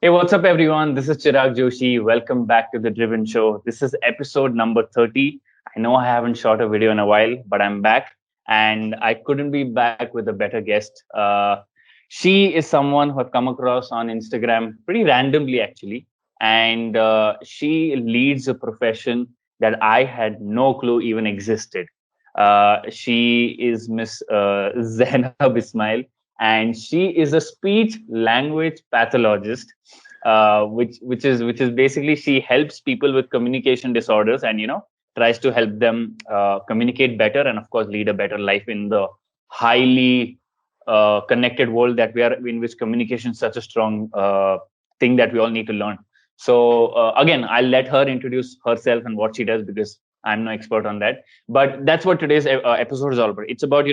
Hey, what's up, everyone? This is Chirag Joshi. Welcome back to the Driven Show. This is episode number 30. I know I haven't shot a video in a while, but I'm back and I couldn't be back with a better guest. She is someone who I've come across on Instagram pretty randomly, actually. And she leads a profession that I had no clue even existed. She is Miss Zainab Ismail, and she is a speech language pathologist, which is basically she helps people with communication disorders, and tries to help them communicate better, and of course lead a better life in the highly connected world that we are in, which communication is such a strong thing that we all need to learn. So again, I'll let her introduce herself and what she does, because I'm no expert on that. But that's what today's episode is all about. It's about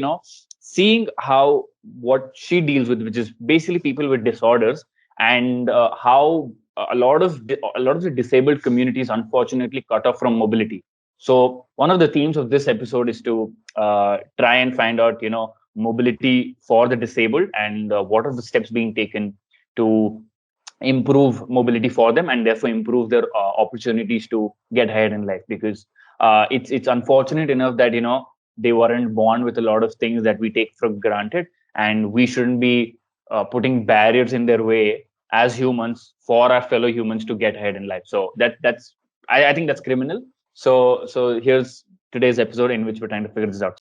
seeing how what she deals with, which is basically people with disorders, and how a lot of the disabled communities unfortunately cut off from mobility. So one of the themes of this episode is to try and find out mobility for the disabled, and what are the steps being taken to improve mobility for them, and therefore improve their opportunities to get ahead in life. Because it's unfortunate enough that they weren't born with a lot of things that we take for granted, and we shouldn't be putting barriers in their way as humans for our fellow humans to get ahead in life. So I think that's criminal. So here's today's episode in which we're trying to figure this out.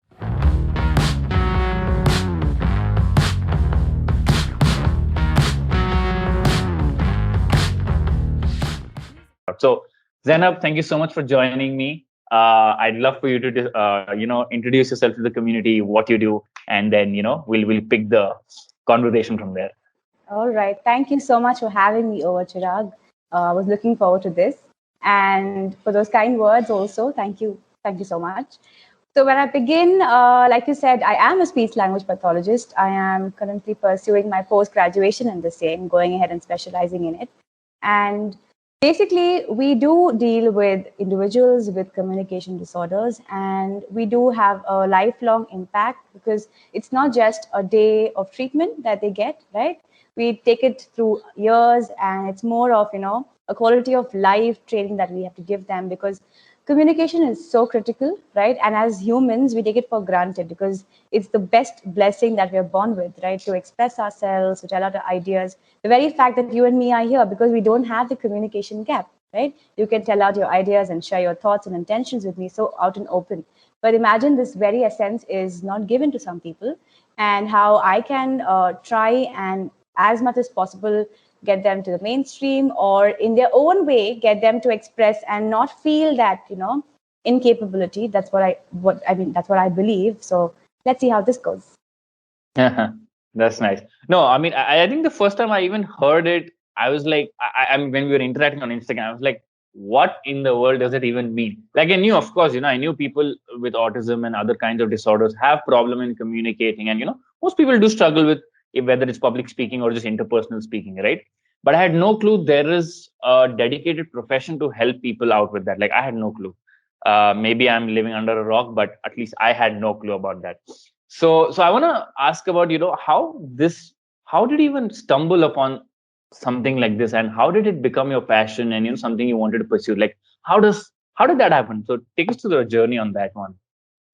So, Zainab, thank you so much for joining me. I'd love for you to, introduce yourself to the community, what you do, and then we'll pick the conversation from there. All right. Thank you so much for having me over, Chirag. I was looking forward to this. And for those kind words also, thank you. Thank you so much. So when I begin, like you said, I am a speech language pathologist. I am currently pursuing my post-graduation in the same, going ahead and specializing in it. And basically, we do deal with individuals with communication disorders, and we do have a lifelong impact, because it's not just a day of treatment that they get, right? We take it through years, and it's more of a quality of life training that we have to give them, because communication is so critical, right? And as humans, we take it for granted because it's the best blessing that we're born with, right? To express ourselves, to tell our ideas. The very fact that you and me are here because we don't have the communication gap, right? You can tell out your ideas and share your thoughts and intentions with me so out and open. But imagine this very essence is not given to some people, and how I can try and as much as possible get them to the mainstream, or in their own way get them to express and not feel that incapability. That's what I believe. So let's see how this goes. That's nice. No, I mean, I think the first time I even heard it, I was like, I mean, when we were interacting on Instagram, I was like, what in the world does it even mean? Like, I knew, of course, I knew people with autism and other kinds of disorders have problem in communicating, and most people do struggle with whether it's public speaking or just interpersonal speaking, right? But I had no clue there is a dedicated profession to help people out with that. Like, I had no clue. Maybe I'm living under a rock, but at least I had no clue about that. So I want to ask about how did you even stumble upon something like this, and how did it become your passion and something you wanted to pursue? Like, how did that happen? So take us through the journey on that one.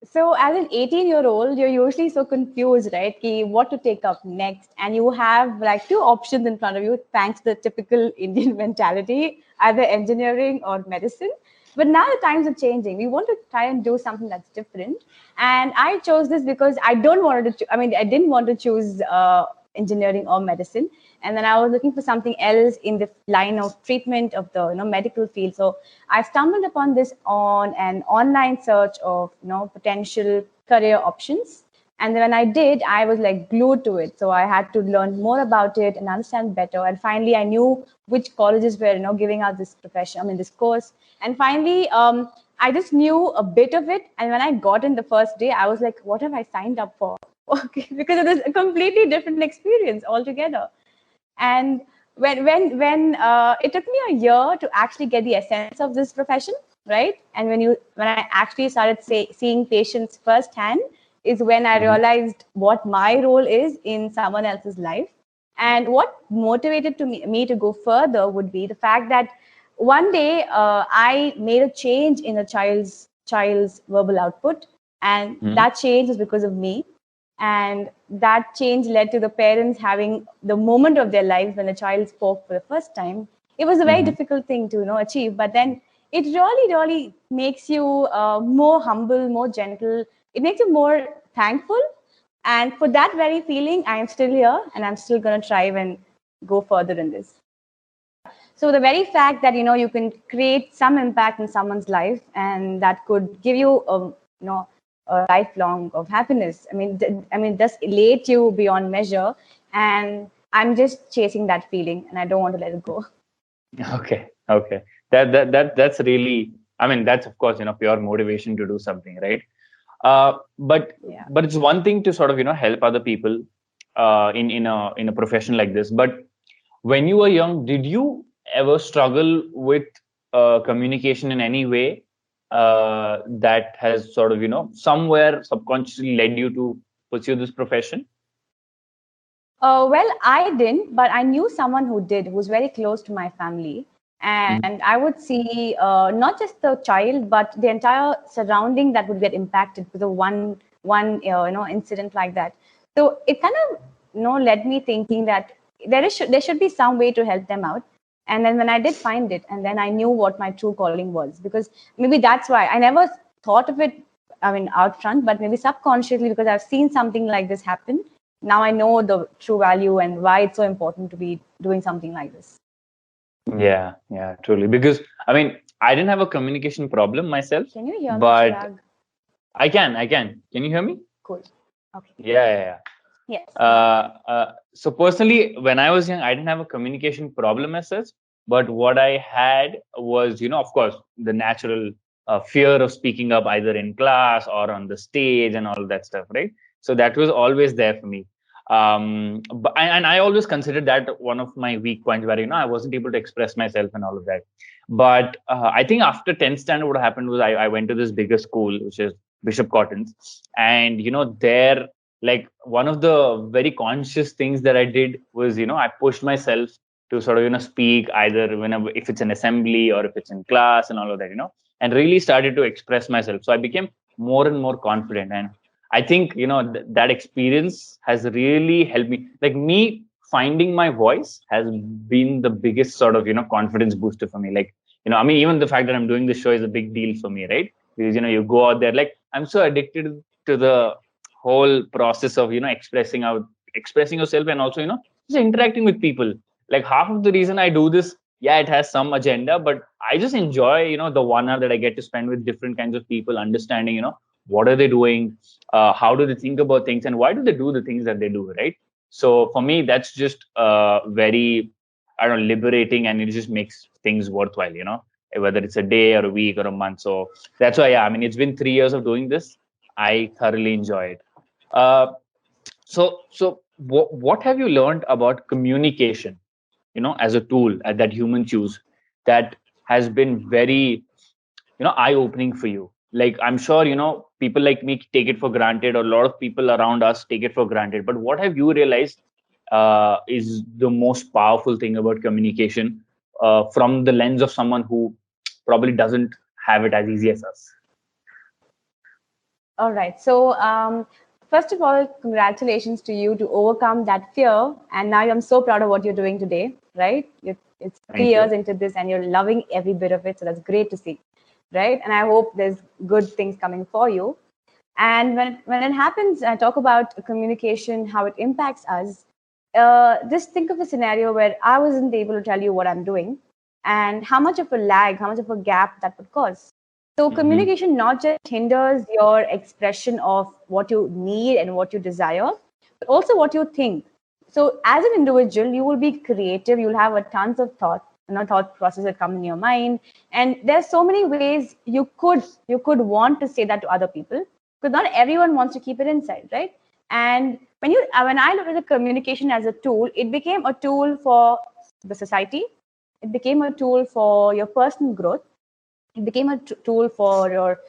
So as an 18-year-old, you're usually so confused, right? Ki what to take up next. And you have like two options in front of you, thanks to the typical Indian mentality, either engineering or medicine. But now the times are changing. We want to try and do something that's different. And I chose this because I didn't want to choose engineering or medicine. And then I was looking for something else in the line of treatment of the medical field. So I stumbled upon this on an online search of potential career options. And then when I did, I was like glued to it. So I had to learn more about it and understand better. And finally, I knew which colleges were giving out this this course. And finally, I just knew a bit of it. And when I got in the first day, I was like, what have I signed up for? Okay, because it is a completely different experience altogether. And when it took me a year to actually get the essence of this profession, right? And when I actually started seeing patients firsthand, is when I realized what my role is in someone else's life. And what motivated me to go further would be the fact that one day I made a change in a child's verbal output, and that change was because of me. And that change led to the parents having the moment of their lives when the child spoke for the first time. It was a very difficult thing to achieve, but then it really makes you more humble, more gentle. It makes you more thankful, and for that very feeling, I am still here and I'm still going to strive and go further in this. So the very fact that you can create some impact in someone's life, and that could give you a lifelong of happiness. It does elate you beyond measure, and I'm just chasing that feeling, and I don't want to let it go. Okay. That's really. I mean, that's of course pure motivation to do something, right? But it's one thing to sort of help other people in a profession like this. But when you were young, did you ever struggle with communication in any way that has sort of somewhere subconsciously led you to pursue this profession? Well, I didn't, but I knew someone who did, who was very close to my family. And I would see not just the child, but the entire surrounding that would get impacted with a one incident like that. So it kind of led me thinking that there should be some way to help them out. And then when I did find it, and then I knew what my true calling was, because maybe that's why I never thought of it. Out front, but maybe subconsciously, because I've seen something like this happen. Now I know the true value and why it's so important to be doing something like this. Yeah, truly. Because I didn't have a communication problem myself. Can you hear me, but Chirag? I can. Can you hear me? Cool. Okay. Yeah. Yes. So personally, when I was young, I didn't have a communication problem as such. But what I had was, of course, the natural fear of speaking up either in class or on the stage and all that stuff, right? So that was always there for me. And I always considered that one of my weak points where, I wasn't able to express myself and all of that. But I think after 10th standard, what happened was I went to this bigger school, which is Bishop Cotton's. And, there, like one of the very conscious things that I did was, I pushed myself to sort of, speak either whenever, if it's an assembly or if it's in class and all of that, and really started to express myself. So I became more and more confident. And I think, that experience has really helped me. Like me finding my voice has been the biggest sort of, confidence booster for me. Like, even the fact that I'm doing this show is a big deal for me, right? Because, you go out there, like I'm so addicted to the whole process of, expressing yourself, and also, just interacting with people. Like half of the reason I do this, yeah, it has some agenda, but I just enjoy, the 1 hour that I get to spend with different kinds of people, understanding, what are they doing, how do they think about things, and why do they do the things that they do, right? So for me, that's just very, I don't know, liberating, and it just makes things worthwhile, whether it's a day or a week or a month. So that's why, yeah, it's been 3 years of doing this. I thoroughly enjoy it. Uh, so what have you learned about communication, as a tool that humans use, that has been very, eye-opening for you? Like I'm sure, people like me take it for granted, or a lot of people around us take it for granted. But what have you realized is the most powerful thing about communication from the lens of someone who probably doesn't have it as easy as us? All right. So, first of all, congratulations to you to overcome that fear. And now I'm so proud of what you're doing today, right? It's 3 years into this and you're loving every bit of it. So that's great to see, right? And I hope there's good things coming for you. And when it happens, I talk about communication, how it impacts us. Just think of a scenario where I wasn't able to tell you what I'm doing and how much of a lag, how much of a gap that would cause. So communication not just hinders your expression of what you need and what you desire, but also what you think. So as an individual, you will be creative. You'll have a tons of thought process that come in your mind. And there's so many ways you could want to say that to other people, because not everyone wants to keep it inside, right? And when I look at the communication as a tool, it became a tool for the society. It became a tool for your personal growth. It became a tool for your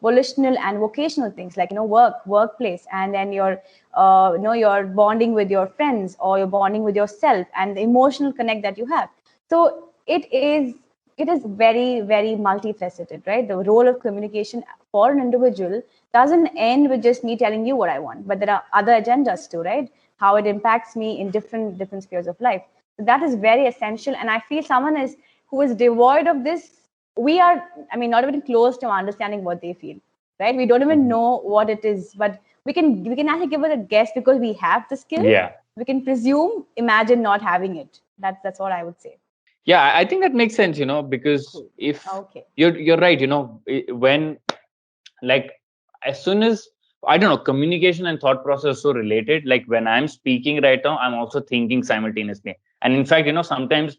volitional and vocational things like workplace, and then your bonding with your friends, or your bonding with yourself, and the emotional connect that you have. So it is very, very multifaceted, right? The role of communication for an individual doesn't end with just me telling you what I want, but there are other agendas too, right? How it impacts me in different spheres of life. So that is very essential. And I feel someone who is devoid of this, we are, not even close to understanding what they feel, right? We don't even know what it is, but we can actually give it a guess because we have the skill. Yeah. We can presume, imagine not having it. That's what I would say. Yeah, I think that makes sense, because if Okay. you're right, when, like, as soon as, I don't know, communication and thought process are so related. Like when I'm speaking right now, I'm also thinking simultaneously. And in fact, sometimes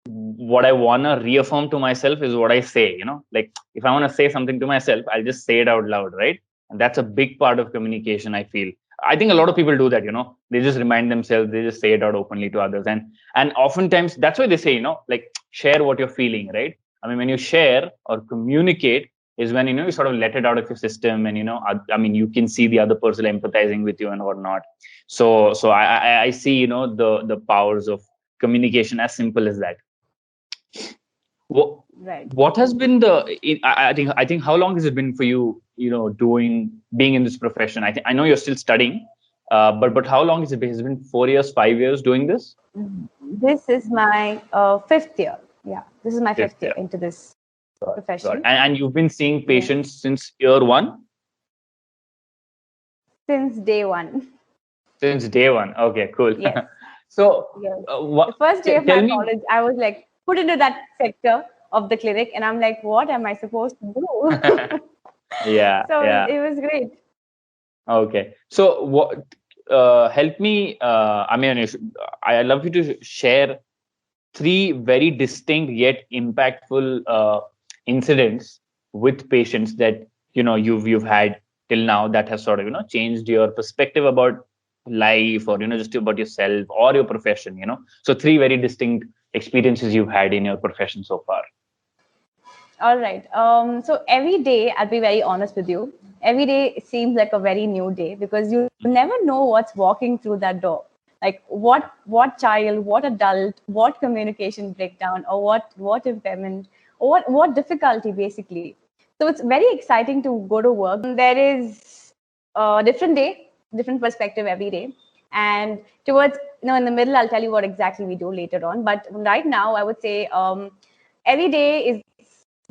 what I want to reaffirm to myself is what I say, like if I want to say something to myself, I'll just say it out loud, right? And that's a big part of communication, I feel. I think a lot of people do that, they just remind themselves, they just say it out openly to others. And oftentimes that's why they say, like, share what you're feeling, right? I mean, when you share or communicate is when, you sort of let it out of your system, and, you can see the other person empathizing with you and whatnot. So I see, the powers of communication as simple as that. What, Right. what has been I think how long has it been for you, being in this profession? I know you're still studying, but how long has it been? Has it been 4 years, 5 years doing this? This is my fifth year. Yeah, this is my Fifth fifth year year. into this Got profession. And you've been seeing Yeah. patients since year one? Since day one. Since day one. Okay, cool. Yes. So, Yes. The what? first day of Tell my me. college, I was like put into that sector of the clinic, and I'm like, what am I supposed to do? Yeah, So yeah. it was great. Okay. So, what? Help me. I mean, I love you to share three very distinct yet impactful incidents with patients that you've had till now, that has sort of changed your perspective about life, or just about yourself or your profession. So three very distinct experiences you've had in your profession so far. All right. So every day, I'll be very honest with you. Every day seems like a very new day because you never know what's walking through that door. Like what child, what adult, what communication breakdown, or what impairment, or what difficulty basically. So it's very exciting to go to work. There is a different day, different perspective every day. And towards in the middle, I'll tell you what exactly we do later on. But right now, I would say every day is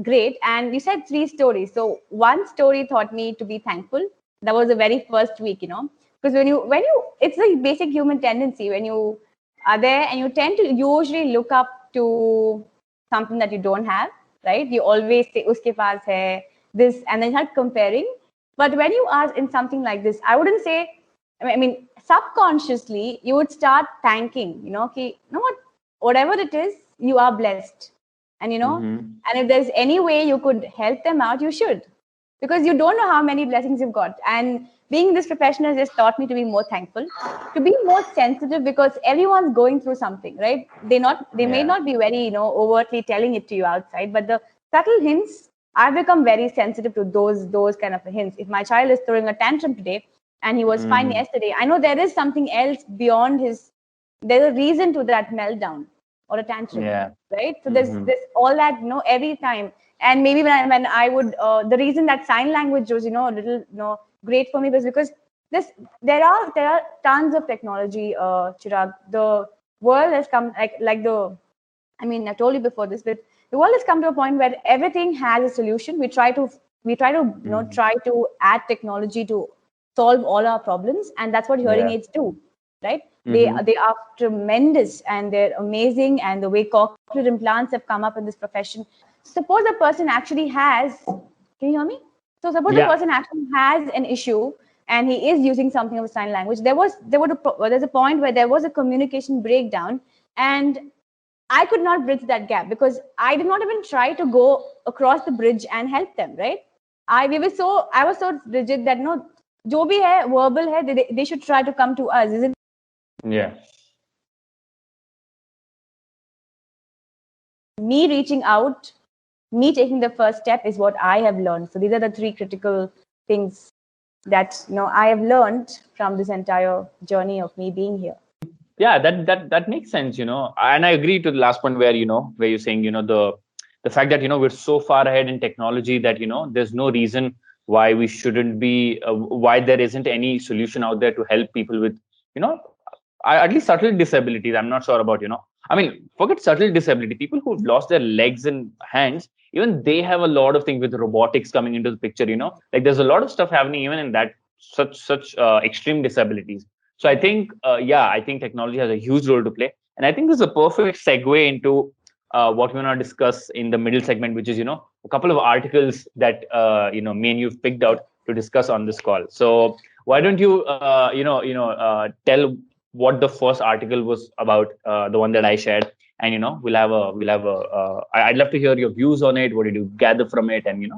great. And you said three stories. So one story taught me to be thankful. That was the very first week, because when you, it's a basic human tendency when you are there, and you tend to usually look up to something that you don't have, right? You always say, uske paas hai, this, and then you start comparing. But when you are in something like this, I wouldn't say, subconsciously, you would start thanking, okay, you know what, whatever it is, you are blessed. And Mm-hmm. and if there's any way you could help them out, you should, because you don't know how many blessings you've got. And being this profession has just taught me to be more thankful, to be more sensitive, because everyone's going through something, right? They may Yeah. not be very overtly telling it to you outside, but the subtle hints, I've become very sensitive to those kind of hints. If my child is throwing a tantrum today and he was fine Mm-hmm. yesterday, I know there is something else beyond his, there's a reason to that meltdown or a tantrum, Yeah. right? So there's Mm-hmm. this all that every time. And maybe when I would the reason that sign language was a little great for me was because this there are tons of technology, Chirag. The world has come like the, I told you before this, but the world has come to a point where everything has a solution. We try to Mm-hmm. try to add technology to solve all our problems, and that's what hearing Yeah. aids do, right? They Mm-hmm. they are tremendous and they're amazing, and the way cochlear implants have come up in this profession. Suppose a person actually has, can you hear me? So suppose a Yeah. person actually has an issue and he is using something of a sign language. There's a point where there was a communication breakdown, and I could not bridge that gap because I did not even try to go across the bridge and help them, right? I was so rigid that no, जो भी है verbal है, they should try to come to us. Isn't Yeah. me reaching out me taking the first step is what I have learned. So these are the three critical things that I have learned from this entire journey of me being here. Yeah, that makes sense, and I agree to the last point where where you're saying the fact that we're so far ahead in technology that there's no reason why we shouldn't be why there isn't any solution out there to help people with you know at least subtle disabilities. I'm not sure about I mean, forget subtle disability, people who've lost their legs and hands, even they have a lot of things with robotics coming into the picture. Like there's a lot of stuff happening even in that such extreme disabilities. So I think, I think technology has a huge role to play, and I think this is a perfect segue into what we want to discuss in the middle segment, which is a couple of articles that me and you've picked out to discuss on this call. So why don't you tell what the first article was about, the one that I shared, and I'd love to hear your views on it. What did you gather from it, and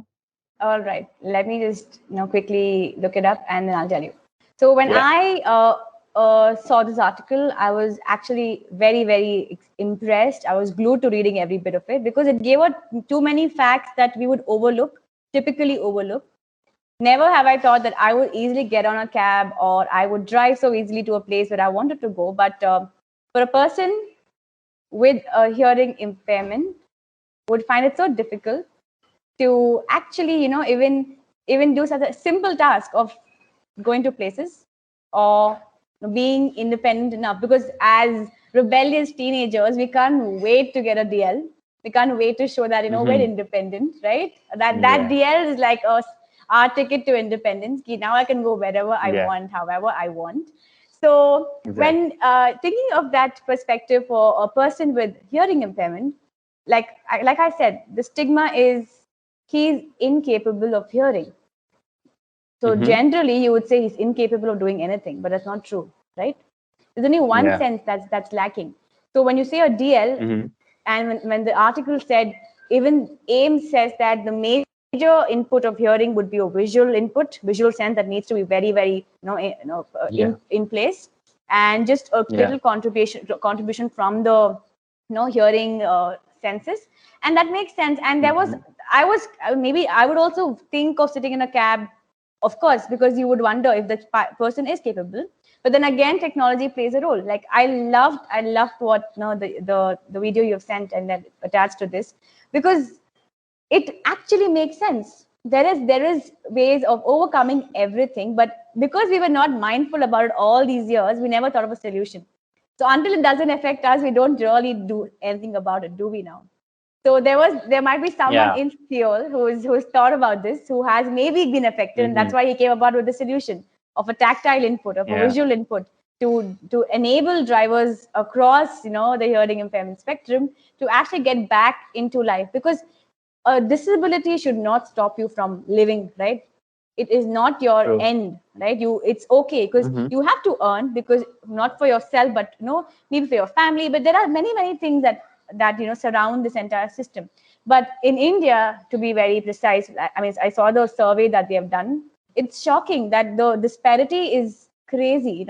All right, let me just quickly look it up, and then I'll tell you. So when Yeah. I saw this article, I was actually very, very impressed. I was glued to reading every bit of it because it gave out too many facts that we would overlook, typically overlook. Never have I thought that I would easily get on a cab or I would drive so easily to a place where I wanted to go. But for a person with a hearing impairment, would find it so difficult to actually, even do such a simple task of going to places or being independent enough. Because as rebellious teenagers, we can't wait to get a DL. We can't wait to show that we're independent, right? That DL is like our ticket to independence. Now I can go wherever I want, however I want. So when thinking of that perspective for a person with hearing impairment, like I said, the stigma is he's incapable of hearing. So generally, you would say he's incapable of doing anything, but that's not true, right? There's only one sense that's lacking. So when you say a DL, and when the article said, even AIMS says that the major input of hearing would be a visual input, visual sense that needs to be very, very in place, and just a little contribution from the hearing senses, and that makes sense. And there was maybe I would also think of sitting in a cab, of course, because you would wonder if the person is capable. But then again, technology plays a role. Like I loved what the video you've sent and then attached to this, because it actually makes sense. There is ways of overcoming everything, but because we were not mindful about it all these years, we never thought of a solution. So until it doesn't affect us, we don't really do anything about it, do we now? So there might be someone in Seoul who's thought about this, who has maybe been affected, and that's why he came about with the solution of a tactile input, of a visual input, to enable drivers across the hearing impairment spectrum to actually get back into life. Because a disability should not stop you from living, right? It is not your end, right? It's okay, because you have to earn, because not for yourself, but maybe for your family. But there are many things that surround this entire system. But in India, to be very precise, I mean, I saw the survey that they have done. It's shocking that the disparity is crazy.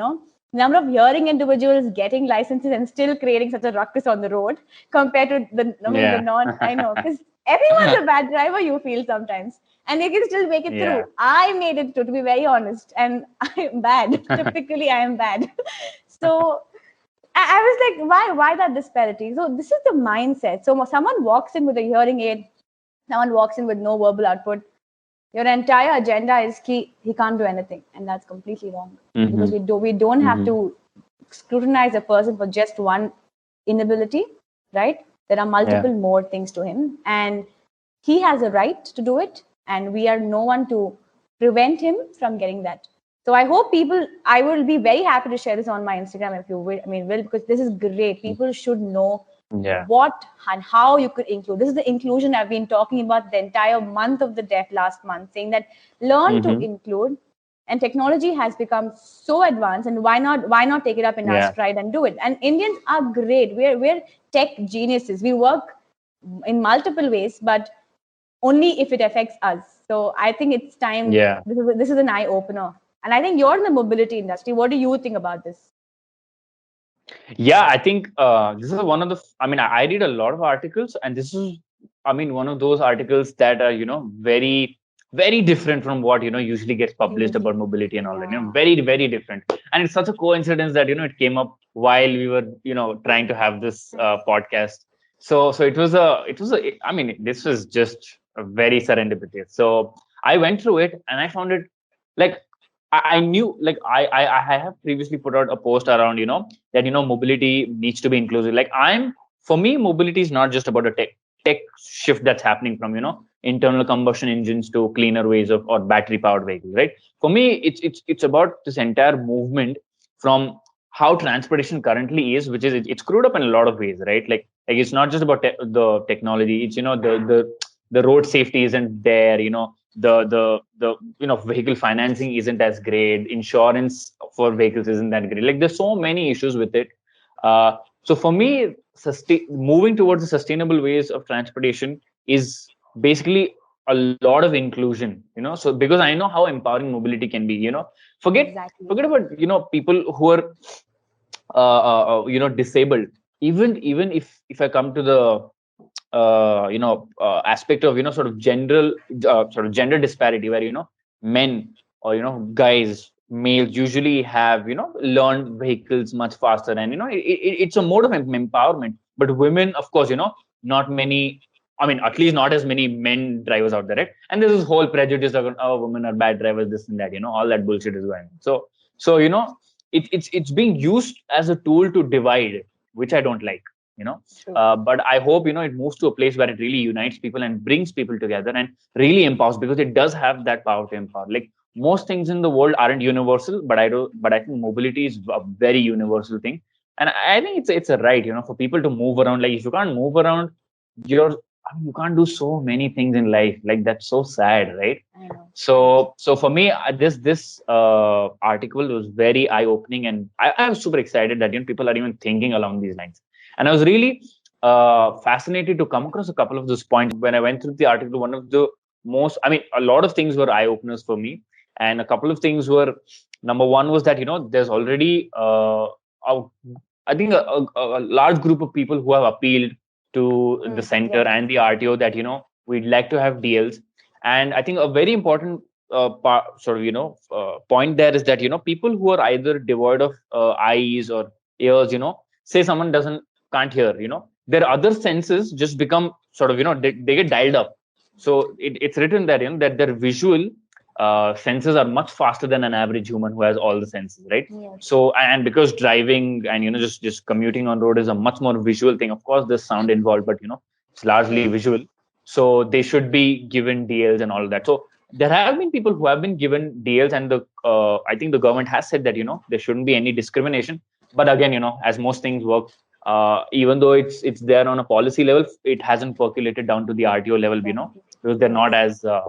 Number of hearing individuals getting licenses and still creating such a ruckus on the road compared to the non. I know, because everyone's a bad driver, you feel sometimes, and they can still make it through. I made it through, to be very honest, and I'm bad. Typically, I am bad. So I was like, why that disparity? So this is the mindset. So someone walks in with a hearing aid, someone walks in with no verbal output. Your entire agenda is he can't do anything, and that's completely wrong. Because we don't have to scrutinize a person for just one inability, right? There are multiple more things to him, and he has a right to do it, and we are no one to prevent him from getting that. So I hope I will be very happy to share this on my Instagram if you will. I mean, because this is great. People should know what and how you could include. This is the inclusion I've been talking about the entire month of the deaf last month, saying that learn to include. And technology has become so advanced, and why not take it up in our stride and do it? And Indians are great. We're tech geniuses. We work in multiple ways, but only if it affects us. So I think it's time. This is an eye opener. And I think you're in the mobility industry. What do you think about this? Yeah, I think this is one of the. I mean, I read a lot of articles, and this is I mean, one of those articles that are, very, very different from what, usually gets published about Usually, mobility and all that, yeah. very, very different. And it's such a coincidence that, it came up while we were, trying to have this podcast. So I mean, this was just a very serendipitous. So I went through it and I found it like, I knew, like, I have previously put out a post around, that, mobility needs to be inclusive. Like, for me, mobility is not just about a tech shift that's happening from, internal combustion engines to cleaner ways of, or battery powered vehicles, right? For me, it's about this entire movement from how transportation currently is, which is, it's screwed up in a lot of ways, right? Like it's not just about the technology. It's, the road safety isn't there, the vehicle financing isn't as great, insurance for vehicles isn't that great. Like, there's so many issues with it. So for me, moving towards the sustainable ways of transportation is basically a lot of inclusion, so because I know how empowering mobility can be, forget Exactly. forget about, people who are disabled. Even if I come to the aspect of, sort of sort of gender disparity, where, men, or, guys, males usually have, learned vehicles much faster, and, it's a mode of empowerment. But women, of course, not many, I mean, at least not as many men drivers out there, right? And there's this whole prejudice of, oh, women are bad drivers, this and that, all that bullshit is going on. So it's being used as a tool to divide, which I don't like, you know True. but I hope, it moves to a place where it really unites people and brings people together and really empowers, because it does have that power to empower. Like, most things in the world aren't universal, but I think mobility is a very universal thing. And I think it's a right, for people to move around. Like, if you can't move around, you can't do so many things in life. Like, that's so sad, right? I know. So for me, this article was very eye opening, and I was super excited that, people are even thinking along these lines. And I was really fascinated to come across a couple of those points when I went through the article. One of the most, I mean, a lot of things were eye openers for me, and a couple of things were, number one was that, there's already I think a large group of people who have appealed to the center Yes. and the RTO that, we'd like to have DLs. And I think a very important sort of, point there is that, people who are either devoid of eyes or ears, say someone can't hear, their other senses just become sort of, they get dialed up. So it's written that, that their visual senses are much faster than an average human who has all the senses, right? Yes. So, and because driving and, just commuting on road is a much more visual thing. Of course, there's sound involved, but, it's largely Yes. visual. So they should be given DLs and all of that. So there have been people who have been given DLs, and I think the government has said that, there shouldn't be any discrimination. But again, as most things work, even though it's there on a policy level, it hasn't percolated down to the RTO level, Exactly. because they're not Yes. as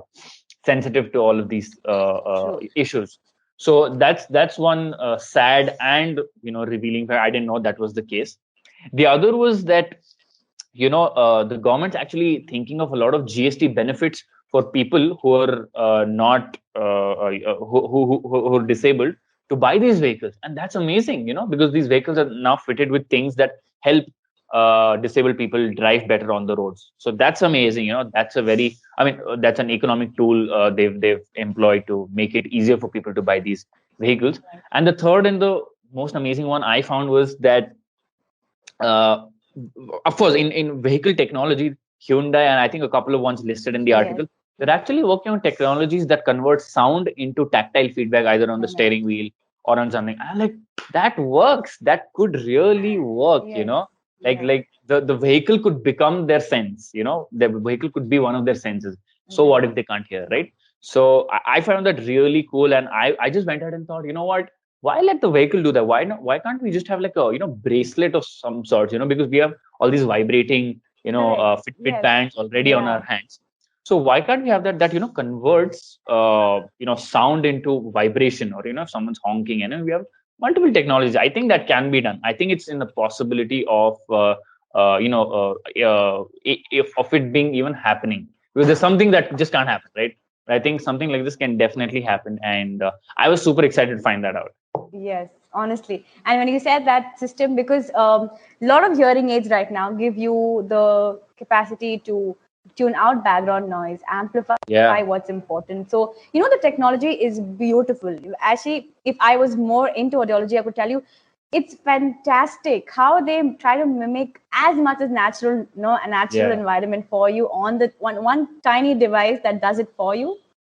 sensitive to all of these True. issues. So that's one sad and, revealing fact. I didn't know that was the case. The other was that, the government's actually thinking of a lot of GST benefits for people who are not who are disabled, to buy these vehicles. And that's amazing, because these vehicles are now fitted with things that help disabled people drive better on the roads. So that's amazing. That's a very, I mean, that's an economic tool they've employed to make it easier for people to buy these vehicles. And the third and the most amazing one I found was that, uh, of course, in vehicle technology, Hyundai and I think a couple of ones listed in the Yes. article, they're actually working on technologies that convert sound into tactile feedback, either on I the know. steering wheel or on something. I'm like, that works. That could really work. Yes. Yes. Like the vehicle could become their sense. The vehicle could be one of their senses. So Right. what if they can't hear, right? So I found that really cool, and I just went ahead and thought, what? Why let the vehicle do that? Why not? Why can't we just have like a bracelet of some sort? Because we have all these vibrating Correct. Fitbit Yes. bands already on Yeah. our hands. So why can't we have that converts sound into vibration, or if someone's honking, and we have multiple technologies. I think that can be done. I think it's in the possibility of if of it being even happening, because there's something that just can't happen, right? I think something like this can definitely happen, and I was super excited to find that out. Yes, honestly. And when you said that system, because a lot of hearing aids right now give you the capacity to tune out background noise, amplify Yeah. what's important. So, the technology is beautiful. Actually, if I was more into audiology, I could tell you it's fantastic how they try to mimic as much as natural, a natural Yeah. environment for you on the one tiny device that does it for you,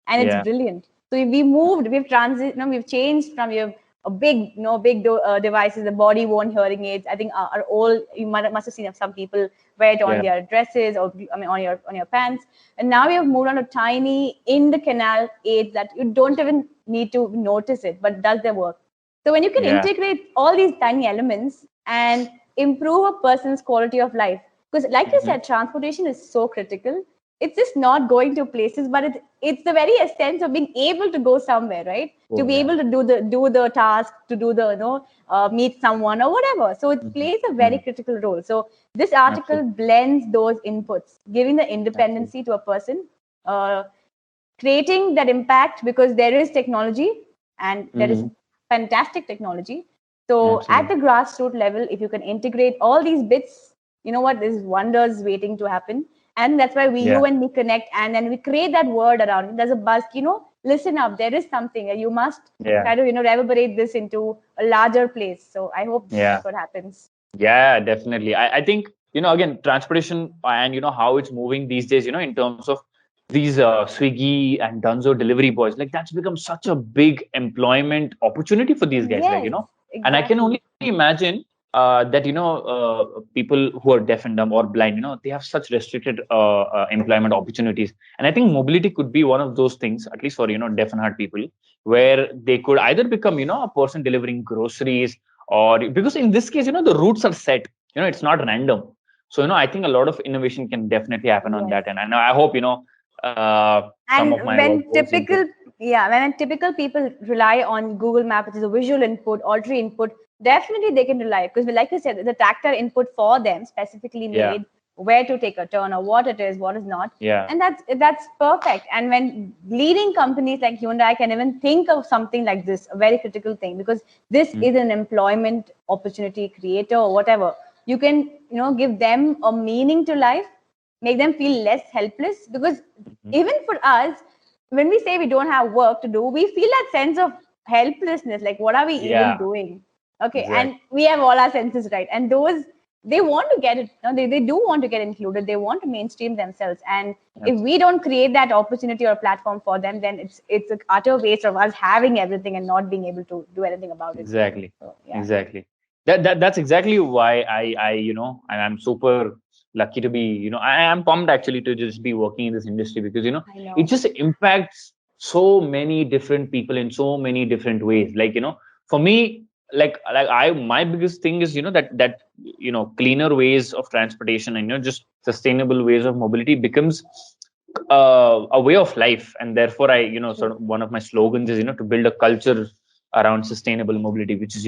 and it's Yeah. brilliant. So we've changed from your a big, devices, the body worn hearing aids. I think are all you must have seen some people wear it on Yeah. their dresses or on your pants, and now we have moved on to tiny in the canal aids that you don't even need to notice it, but does their work. So when you can Yeah. integrate all these tiny elements and improve a person's quality of life, because like you Mhm. said, transportation is so critical. It's just not going to places, but it's the very essence of being able to go somewhere, right? To Oh, be yeah. able to do the task, to do the meet someone or whatever. So it Mhm. plays a very Mhm. critical role. So this article Absolutely. blends those inputs, giving the Absolutely. independency to a person, uh, creating that impact because there is technology and there is Mhm. fantastic technology. So at the Absolutely. grassroots level, if you can integrate all these bits, you know what, there's wonders waiting to happen. And that's why Yeah. you and me connect, and then we create that word around it. There's a buzz, listen up, there is something, and you must Yeah. try to, reverberate this into a larger place. So I hope Yeah. that's what happens. Yeah, definitely. I think, again, transportation and, how it's moving these days, in terms of these Swiggy and Dunzo delivery boys, like that's become such a big employment opportunity for these guys, like, Yes, and I can only exactly. imagine that, people who are deaf and dumb or blind, they have such restricted employment opportunities. And I think mobility could be one of those things, at least for, deaf and hard people, where they could either become, a person delivering groceries, or because in this case, the routes are set, it's not random. So, I think a lot of innovation can definitely happen on Yes. that. And I hope, some of And my work goes into. when typical people rely on Google Map, which is a visual input, auditory input, definitely they can rely, because like you said, the tactile input for them specifically Yeah. made where to take a turn or what it is, what is not. Yeah. And that's perfect. And when leading companies like Hyundai can even think of something like this, a very critical thing, because this Mm-hmm. is an employment opportunity creator or whatever. You can, give them a meaning to life, make them feel less helpless, because even for us, when we say we don't have work to do, we feel that sense of helplessness, like what are we even Yeah. doing? Okay, Exactly. and we have all our senses, right? And those, they want to get it, they do want to get included, they want to mainstream themselves. And if we don't create that opportunity or platform for them, then it's an utter waste of us having everything and not being able to do anything about it. Exactly. So yeah. Exactly. That's exactly why I'm super lucky to be, I am pumped actually to just be working in this industry, because, I it know. just impacts so many different people in so many different ways. Like, for me, my biggest thing is, that cleaner ways of transportation and, just sustainable ways of mobility becomes a way of life. And therefore I, sort True. of one of my slogans is, to build a culture around sustainable mobility, which is,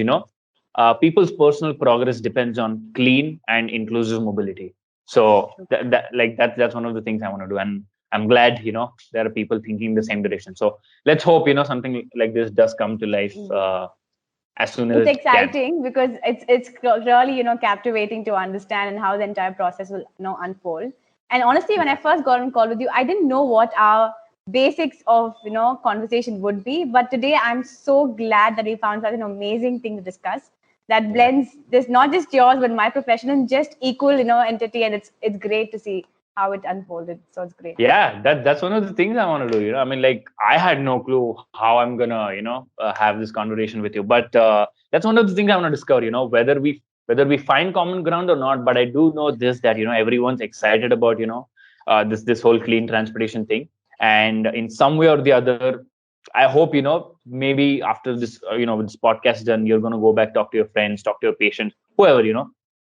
people's personal progress depends on clean and inclusive mobility. So True. that's one of the things I want to do. And I'm glad, there are people thinking the same direction. So let's hope, something like this does come to life as soon as It's it can. exciting because it's really, captivating to understand and how the entire process will, unfold. And honestly, when I Yeah. first got on call with you, I didn't know what our basics of, conversation would be. But today I'm so glad that we found such an amazing thing to discuss that Yeah. blends this, not just yours but my profession, and just equal, entity. And it's great to see how it unfolded. So it's great. Yeah, that's one of the things I want to do. I mean, like, I had no clue how I'm gonna, have this conversation with you. But that's one of the things I want to discover. Whether we find common ground or not. But I do know this, that, everyone's excited about, this whole clean transportation thing. And in some way or the other, I hope, maybe after this, with this podcast done, you're gonna go back, talk to your friends, talk to your patients, whoever,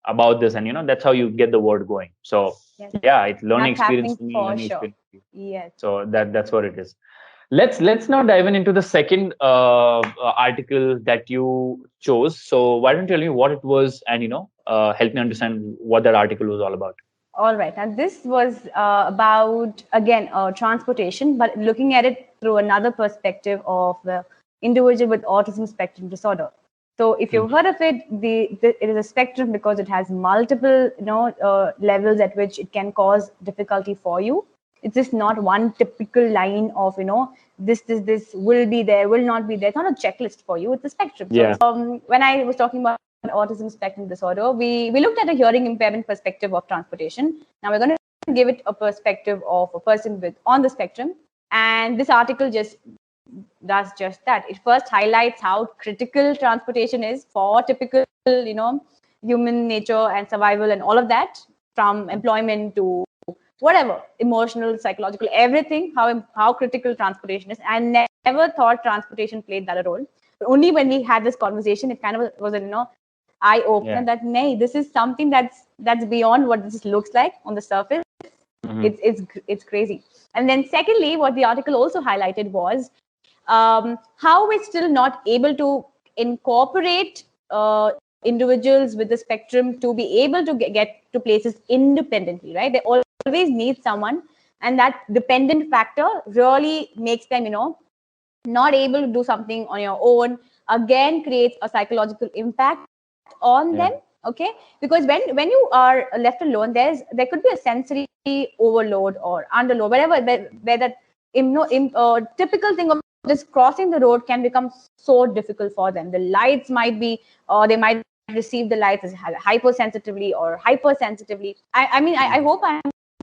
about this, and, that's how you get the word going. So Yes, yeah, it's learning that's experience happening for me, for learning sure. experience for you. Yes. So that's what it is. Let's now dive into the second article that you chose. So why don't you tell me what it was, and, help me understand what that article was all about. All right. And this was about, again, transportation, but looking at it through another perspective of the individual with autism spectrum disorder. So if you've heard of it, it is a spectrum because it has multiple, levels at which it can cause difficulty for you. It's just not one typical line of, this will be there, will not be there. It's not a checklist for you. It's a spectrum. Yeah. So when I was talking about autism spectrum disorder, we looked at a hearing impairment perspective of transportation. Now we're going to give it a perspective of a person on the spectrum. And this article just does just that. It first highlights how critical transportation is for typical, human nature and survival and all of that, from employment to whatever, emotional, psychological, everything, how critical transportation is. I never thought transportation played that role. But only when we had this conversation, it kind of was a eye opener that this is something that's beyond what this looks like on the surface. It's crazy. And then secondly, what the article also highlighted was how we're still not able to incorporate individuals with the spectrum to be able to get to places independently, right? They always need someone, and that dependent factor really makes them, not able to do something on your own. Again, creates a psychological impact on them. Okay, because when you are left alone, there could be a sensory overload or underload, whatever, where that typical thing of just crossing the road can become so difficult for them. The lights might be, or they might receive the lights as hypersensitively or hypersensitively. I hope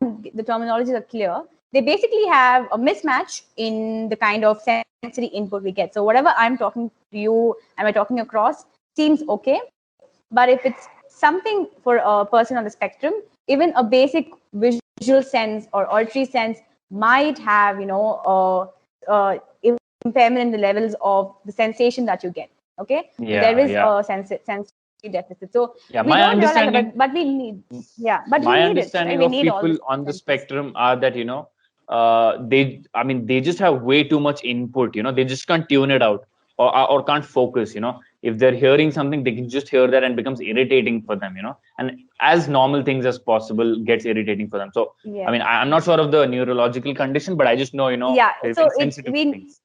the terminologies are clear. They basically have a mismatch in the kind of sensory input we get. So whatever I'm talking to you and we're talking across seems okay. But if it's something for a person on the spectrum, even a basic visual sense or auditory sense might have, impairment in the levels of the sensation that you get. Okay, there is a sensory deficit. So my understanding, but we need, but my we need understanding it. of people on the spectrum are that they just have way too much input. They just can't tune it out or can't focus. If they're hearing something, they can just hear that and becomes irritating for them. And as normal things as possible gets irritating for them. So I'm not sure of the neurological condition, but I just know so sensitive things.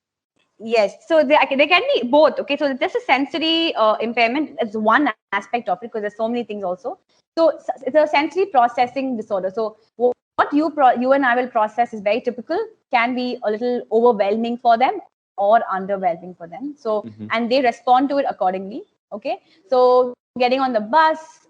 Yes, so they can be both. Okay, so there's a sensory impairment. It's one aspect of it because there's so many things also. So it's a sensory processing disorder. So what you and I will process is very typical, can be a little overwhelming for them or underwhelming for them. So and they respond to it accordingly. Okay, so getting on the bus,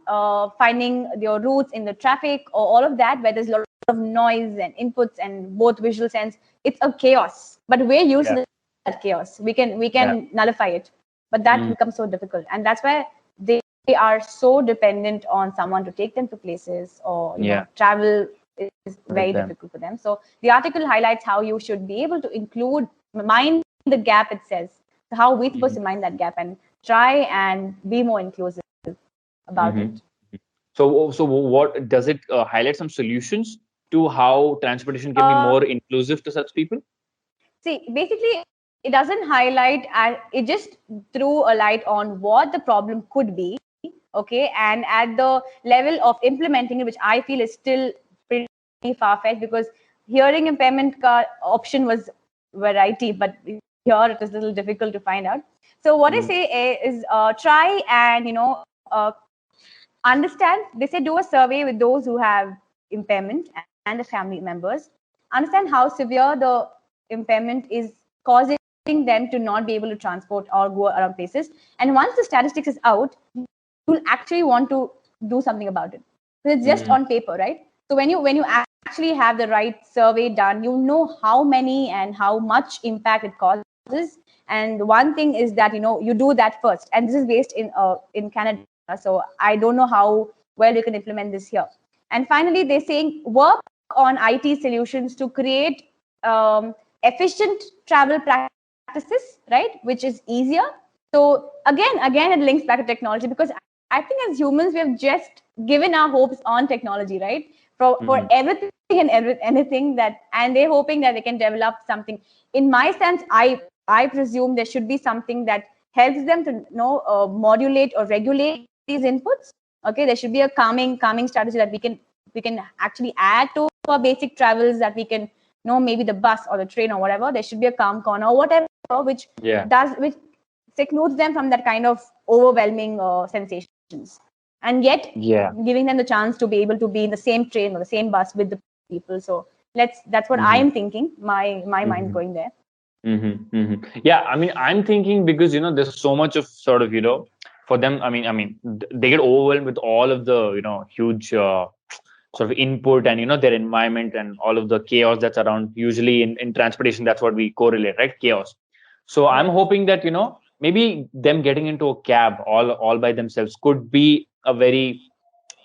finding your routes in the traffic, or all of that, where there's a lot of noise and inputs and both visual sense, it's a chaos. But we're used to that chaos. We can nullify it, but that becomes so difficult, and that's why they are so dependent on someone to take them to places, or travel is very difficult for them. So the article highlights how you should be able to mind the gap. It says how we're supposed to mind that gap and try and be more inclusive about it. So what does it highlight? Some solutions to how transportation can be more inclusive to such people? See, basically, it doesn't highlight, it just threw a light on what the problem could be. Okay, and at the level of implementing it, which I feel is still pretty far-fetched, because hearing impairment option was variety, but here it is a little difficult to find out. So what I say is try and understand. They say do a survey with those who have impairment and the family members. Understand how severe the impairment is causing them to not be able to transport or go around places. And once the statistics is out, you'll actually want to do something about it. So it's just on paper, right? So when you actually have the right survey done, you know how many and how much impact it causes. And one thing is that you do that first, and this is based in Canada. So I don't know how well you can implement this here. And finally, they're saying work on IT solutions to create efficient travel practices, right? Which is easier. So again, it links back to technology, because I think as humans, we have just given our hopes on technology, right? For everything and anything and they're hoping that they can develop something. In my sense, I presume there should be something that helps them to modulate or regulate these inputs. Okay, there should be a calming strategy that we can actually add to our basic travels, that we can maybe the bus or the train or whatever. There should be a calm corner or whatever, which secludes them from that kind of overwhelming sensations, and yet giving them the chance to be able to be in the same train or the same bus with the people. So that's what I am thinking. My mind's going there. Yeah, I mean, I'm thinking because there's so much of sort of for them. I mean, they get overwhelmed with all of the huge sort of input and their environment and all of the chaos that's around. Usually in transportation, that's what we correlate, right? Chaos. So I'm hoping that maybe them getting into a cab all by themselves could be a very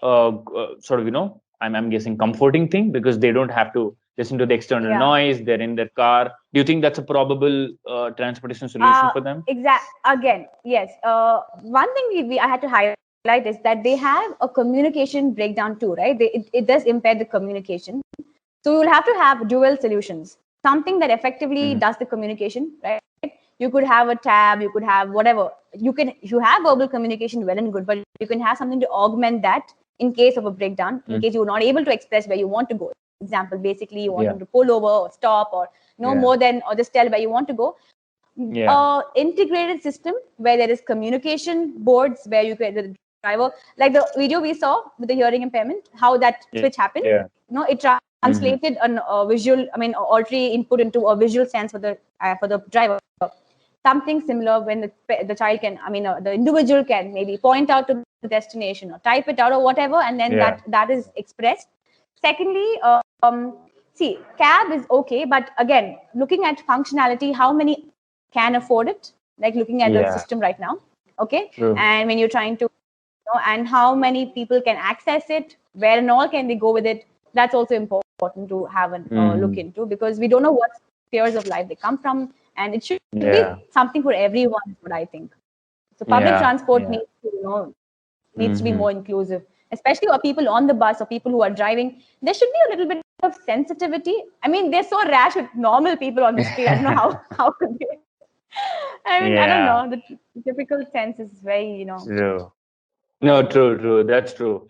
sort of I'm guessing comforting thing, because they don't have to listen to the external noise. They're in their car. Do you think that's a probable transportation solution for them? Again, yes. One thing I had to highlight is that they have a communication breakdown too, right? It does impair the communication. So you'll have to have dual solutions, something that effectively does the communication, right? You could have a tab, you could have whatever. You have verbal communication, well and good, but you can have something to augment that in case of a breakdown, in case you're not able to express where you want to go. Example, basically you want them to pull over or stop or more than, or just tell where you want to go. Integrated system where there is communication boards where you can, the driver, like the video we saw with the hearing impairment, how that switch happened. It translated a visual, auditory input into a visual sense for the driver. Something similar when the child can, the individual can maybe point out to the destination or type it out or whatever, and then that is expressed. Secondly, see, cab is okay, but again, looking at functionality, how many can afford it? Like looking at the system right now, okay? True. And when you're trying to, and how many people can access it, where and all can they go with it? That's also important to have a look into, because we don't know what spheres of life they come from, and it should be something for everyone, is what I think. So public transport needs to, needs to be more inclusive, especially for people on the bus or people who are driving. There should be a little bit of sensitivity. They're so rash with normal people on the street. I don't know how could they. I don't know. The typical sense is very, True. No, true. That's true.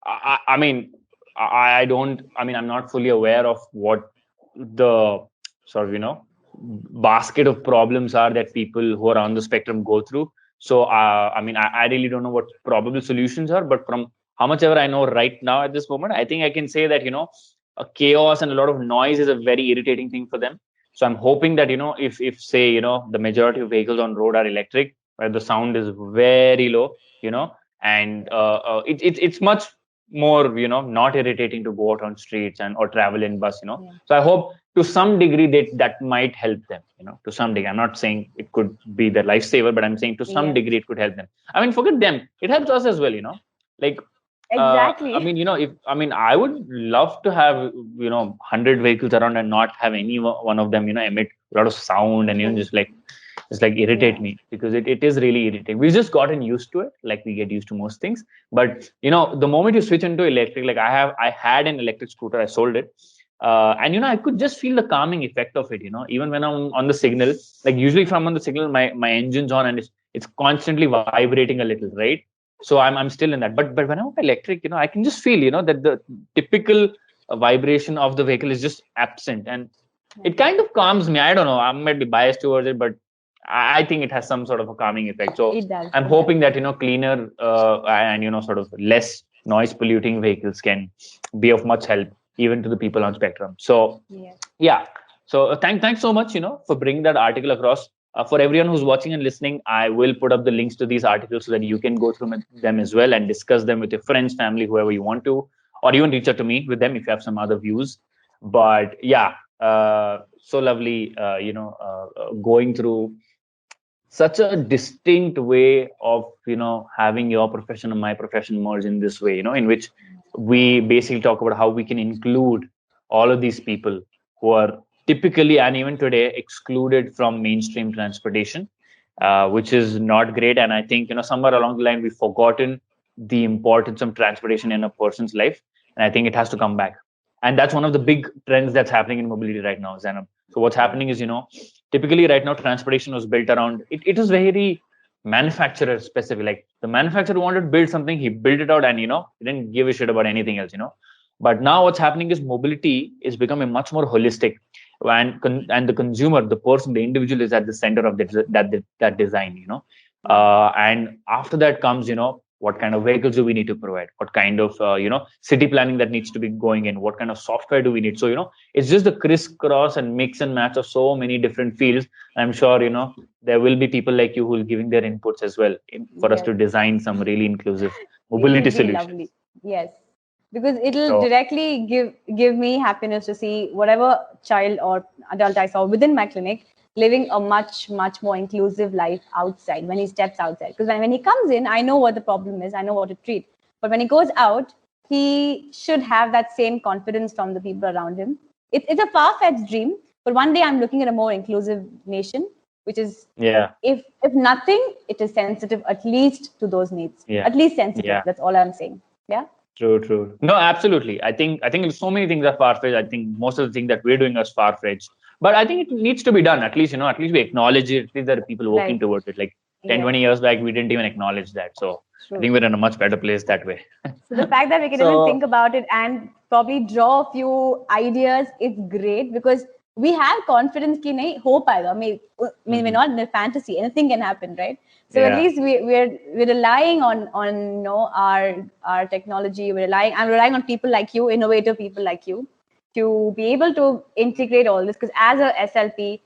I don't. I'm not fully aware of what the sort of basket of problems are that people who are on the spectrum go through. So I really don't know what probable solutions are. But from how much ever I know right now at this moment, I think I can say that a chaos and a lot of noise is a very irritating thing for them. So I'm hoping that if say the majority of vehicles on road are electric, where the sound is very low, and it's much more not irritating to go out on streets and or travel in bus. So I hope to some degree that might help them, to some degree. I'm not saying it could be their lifesaver, but I'm saying to some degree it could help them. Forget them, it helps us as well. Like exactly. I would love to have 100 vehicles around and not have any one of them emit a lot of sound and just like irritate me, because it is really irritating. We've just gotten used to it, like we get used to most things. But the moment you switch into electric, like I had an electric scooter, I sold it, and I could just feel the calming effect of it. Even when I'm on the signal, like usually if I'm on the signal, my engine's on and it's constantly vibrating a little, right? So I'm still in that. But when I'm electric, I can just feel that the typical vibration of the vehicle is just absent, and it kind of calms me. I don't know, I might be biased towards it, but I think it has some sort of a calming effect. So I'm hoping that cleaner and sort of less noise polluting vehicles can be of much help even to the people on spectrum. So so thanks so much for bringing that article across. For everyone who's watching and listening, I will put up the links to these articles so that you can go through them as well and discuss them with your friends, family, whoever you want to, or even reach out to me with them if you have some other views. But so lovely going through such a distinct way of having your profession and my profession merge in this way, in which we basically talk about how we can include all of these people who are typically and even today excluded from mainstream transportation, which is not great. And I think somewhere along the line we've forgotten the importance of transportation in a person's life, and I think it has to come back. And that's one of the big trends that's happening in mobility right now, Zainab. So what's happening is typically right now transportation was built around it was very manufacturer specific. Like the manufacturer wanted to build something, he built it out, and he didn't give a shit about anything else. But now what's happening is mobility is becoming much more holistic, and the consumer, the person, the individual is at the center of that design, Right. and after that comes, what kind of vehicles do we need to provide, what kind of city planning that needs to be going in, what kind of software do we need. So it's just the crisscross and mix and match of so many different fields. I'm sure there will be people like you who will giving their inputs as well for us Yes. to design some really inclusive It mobility would be solutions. lovely. Yes. Because it'll So directly give me happiness to see whatever child or adult I saw within my clinic living a much more inclusive life outside when he steps outside. Because when he comes in, I know what the problem is, I know what to treat. But when he goes out, he should have that same confidence from the people around him. It's a far-fetched dream, but one day I'm looking at a more inclusive nation, which is, yeah, if nothing, it is sensitive at least to those needs. yeah, At least sensitive. yeah. That's all I'm saying. Yeah. True, true. No, absolutely. I think so many things are far fetched. I think most of the things that we're doing is far fetched. But I think it needs to be done. At least, at least we acknowledge it. At least there are people working Right. towards it. Like 10, Yes. 20 years back, we didn't even acknowledge that. So I True. think we're in a much better place that way. So the fact that we can even think So about it and probably draw a few ideas is great because we have confidence कि नहीं हो पाएगा. I mean, we're not in a fantasy. Anything can happen, right? So at yeah, least we're relying on our technology. I'm relying on people like you, innovative people like you, to be able to integrate all this. Because as a SLP,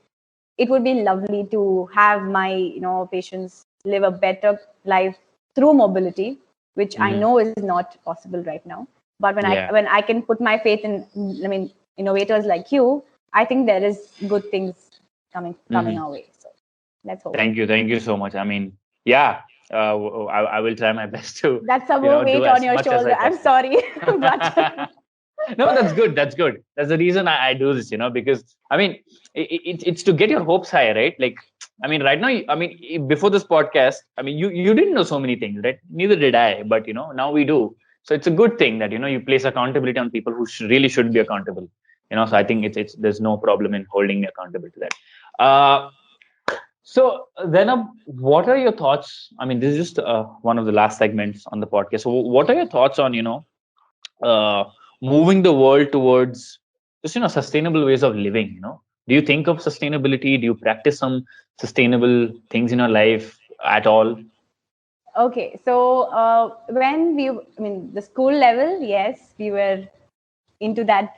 it would be lovely to have my patients live a better life through mobility, which I mhm, know is not possible right now. But yeah. when I can put my faith in, I mean, innovators like you, I think there is good things coming Mhm. our way. So let's hope. Thank you so much. I mean, yeah, I will try my best to That's some more do weight on as your much as I shoulder. I'm possibly. sorry, but No, that's good. That's good. That's the reason I do this, because I mean, it's to get your hopes high, right? Like, I mean, right now, I mean, before this podcast, I mean, you didn't know so many things, right? Neither did I, but now we do. So it's a good thing that you place accountability on people who really should be accountable. So I think it's there's no problem in holding me accountable to that. So then, what are your thoughts? I mean, this is just one of the last segments on the podcast. So, what are your thoughts on uh, moving the world towards just sustainable ways of living? Do you think of sustainability? Do you practice some sustainable things in your life at all? okay. So when I mean, the school level, yes, we were into that,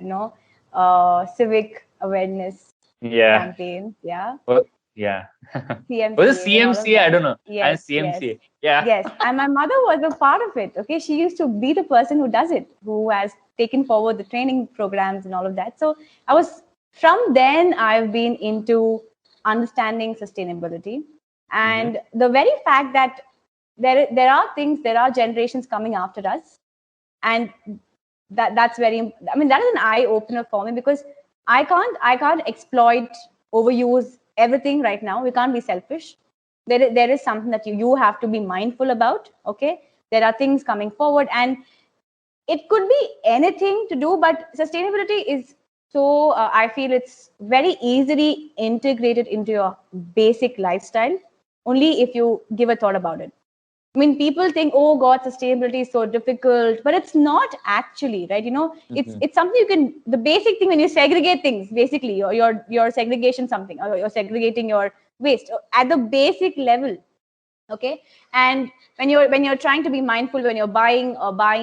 civic awareness Yeah. campaigns, yeah, Well, yeah. Was it CMCA and all of CMCA? I that. don't know. And Yes, yes, CMCA. Yeah. yes. And my mother was a part of it. Okay, she used to be the person who does it, who has taken forward the training programs and all of that. So I was from then I've been into understanding sustainability, Hmm. and the very fact that there are generations coming after us, and that's very, I mean, that is an eye opener for me because I can't exploit, overuse everything right now. We can't be selfish. There is something that you have to be mindful about. Okay, there are things coming forward, and it could be anything to do, but sustainability is so, I feel it's very easily integrated into your basic lifestyle only if you give a thought about it. I mean, people think, oh God, sustainability is so difficult, but it's not actually, right? Hmm. It's something you can. The basic thing when you segregate things, basically, you're segregation something, or you're segregating your waste at the basic level. Okay, and when you're trying to be mindful when you're buying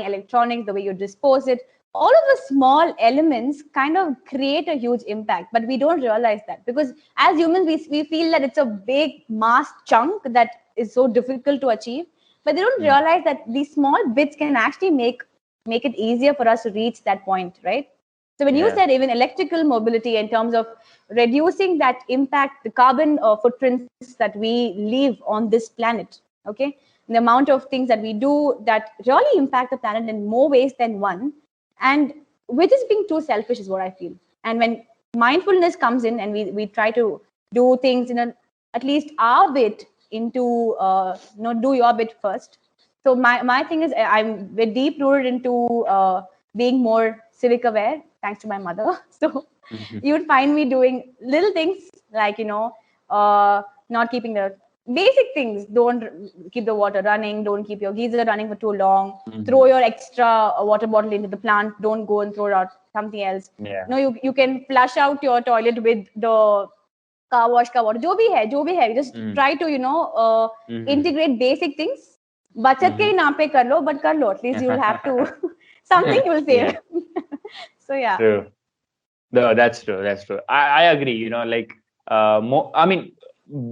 electronics, the way you dispose it, all of the small elements kind of create a huge impact, but we don't realize that because as humans we feel that it's a big mass chunk that is so difficult to achieve, but they don't realize that these small bits can actually make it easier for us to reach that point, right? So when you Yeah. said even electrical mobility in terms of reducing that impact, the carbon footprints that we leave on this planet, okay, the amount of things that we do that really impact the planet in more ways than one, and we're just being too selfish is what I feel. And when mindfulness comes in and we try to do things in at least our bit into, do your bit first. So my thing is I'm very deep rooted into being more civic aware thanks to my mother. So Mhm. you would find me doing little things like not keeping the basic things. Don't keep the water running. Don't keep your geyser running for too long. Throw your extra water bottle into the plant. Don't go and throw it out something else. Yeah. You can flush out your toilet with the car wash का water. जो भी है. Just try to integrate basic things. बचत के नाम पे कर लो, but कर लो. At least you'll have to something you will save. So yeah. True. No, that's true. That's true. I agree. Like I mean,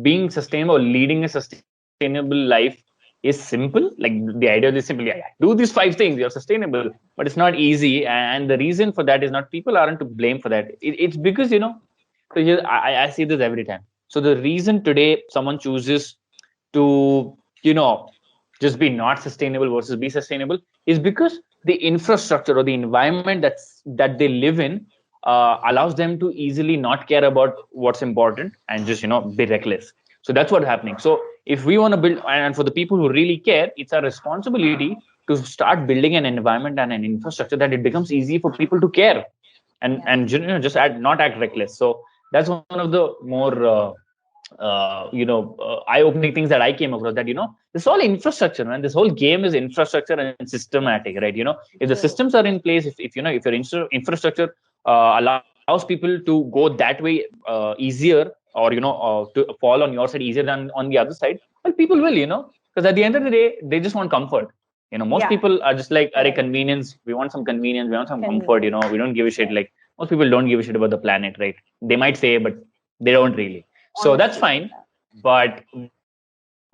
being sustainable, leading a sustainable life is simple. Like the idea is simple. Yeah, do these 5 things. You're sustainable, but it's not easy. And the reason for that is not people aren't to blame for that. It's because so I see this every time. So the reason today someone chooses to just be not sustainable versus be sustainable is because the infrastructure or the environment that they live in allows them to easily not care about what's important and just be reckless. So that's what's happening. So if we want to build, and for the people who really care, it's our responsibility to start building an environment and an infrastructure that it becomes easy for people to care and just not act reckless. So that's one of the more eye-opening things that I came across, that this whole infrastructure, man, this whole game is infrastructure and systematic, right? If the systems are in place, if your infrastructure allows people to go that way easier, or to fall on your side easier than on the other side, well, people will, because at the end of the day, they just want comfort. Most people are just like, are convenience. We want some convenience. We want some comfort. We don't give a shit. Like most people don't give a shit about the planet, right? They might say, but they don't really. So that's fine, but